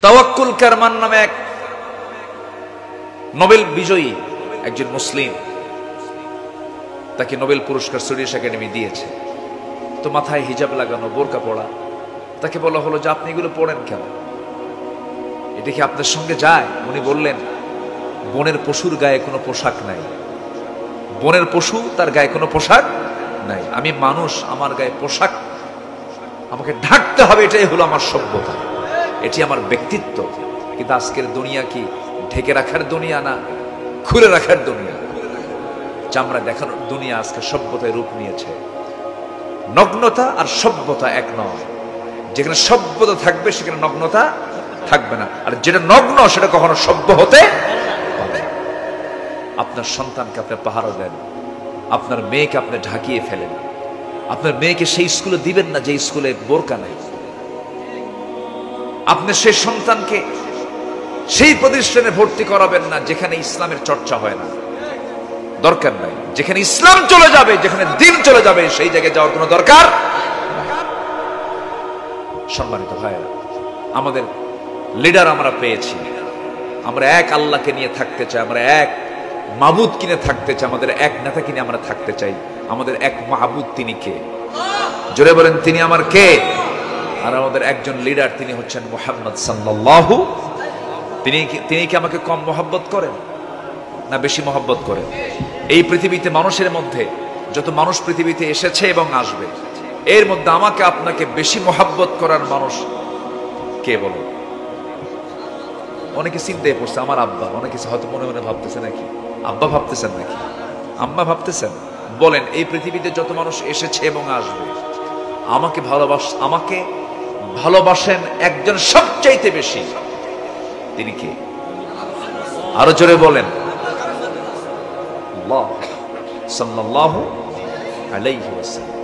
তাওয়াক্কুল কারমান নামে এক নোবেল বিজয়ী একজন মুসলিম, তাকে নোবেল পুরস্কার সুরিশ একাডেমি দিয়েছে। তো মাথায় হিজাব লাগানো, বোরকা পড়া। তাকে বলা হলো যে আপনি এগুলো পড়েন কেন, এটা কি আপনার সঙ্গে যায়? উনি বললেন, বনের পশুর গায়ে কোনো পোশাক নাই, বনের পশু তার গায়ে কোনো পোশাক নাই, আমি মানুষ, আমার গায়ে পোশাক, আমাকে ঢাকতে হবে, এটাই হলো আমার সভ্যতা, এটি আমার ব্যক্তিত্ব। কিন্তু আজকের দুনিয়া কি ঢেকে রাখার দুনিয়া না খুলে রাখার দুনিয়া? চামড়া দেখানোর দুনিয়া আজকে সভ্যতায় রূপ নিয়েছে। নগ্নতা আর সভ্যতা এক নয়। যেখানে সভ্যতা থাকবে সেখানে নগ্নতা থাকবে না, আর যেটা নগ্ন সেটা কখনো সভ্য হতে পারে। আপনার সন্তানকে আপনি পাহারা দেন, আপনার মেয়েকে আপনি ঢাকিয়ে ফেলেন, আপনার মেয়েকে সেই স্কুলে দিবেন না যে স্কুলে বোরকা নাই। আপনি সেই সন্তানকে সেই প্রতিষ্ঠানে ভর্তি করাবেন না যেখানে ইসলামের চর্চা হয় না, দরকার নাই। যেখানে ইসলাম চলে যাবে, যেখানে দিন চলে যাবে, সেই জায়গায় যাওয়ার কোনো দরকার। সম্মানিত ভাইরা, আমাদের লিডার আমরা পেয়েছি, আমরা এক আল্লাহকে নিয়ে থাকতে চাই, আমরা এক মাবুদ কিনে থাকতে চাই, আমাদের এক নেতা কিনে আমরা থাকতে চাই। আমাদের এক মাহবুদ, তিনি কে? জোরে বলেন, তিনি আমার কে? আর আমাদের একজন লিডার, তিনি হচ্ছেন মুহাম্মদ সাল্লাল্লাহু। তিনি কি আমাকে কম মহব্বত করেন না বেশি মহব্বত করেন? এই পৃথিবীতে মানুষের মধ্যে যত মানুষ পৃথিবীতে এসেছে এবং আসবে, এর মধ্যে আমাকে আপনাকে বেশি মহব্বত করার মানুষ কে বলেন? অনেকে চিন্তায় পড়ছে আমার আব্বা, অনেকে হয়তো মনে মনে ভাবতেছে নাকি আব্বা ভাবতেছেন নাকি আম্মা ভাবতেছেন? বলেন, এই পৃথিবীতে যত মানুষ এসেছে এবং আসবে, আমাকে ভালোবাসেন একজন সবচাইতে বেশি, তিনি কে? আরো জোরে বলেন, আল্লাহ সাল্লাল্লাহু আলাইহি ওয়াসাল্লাম।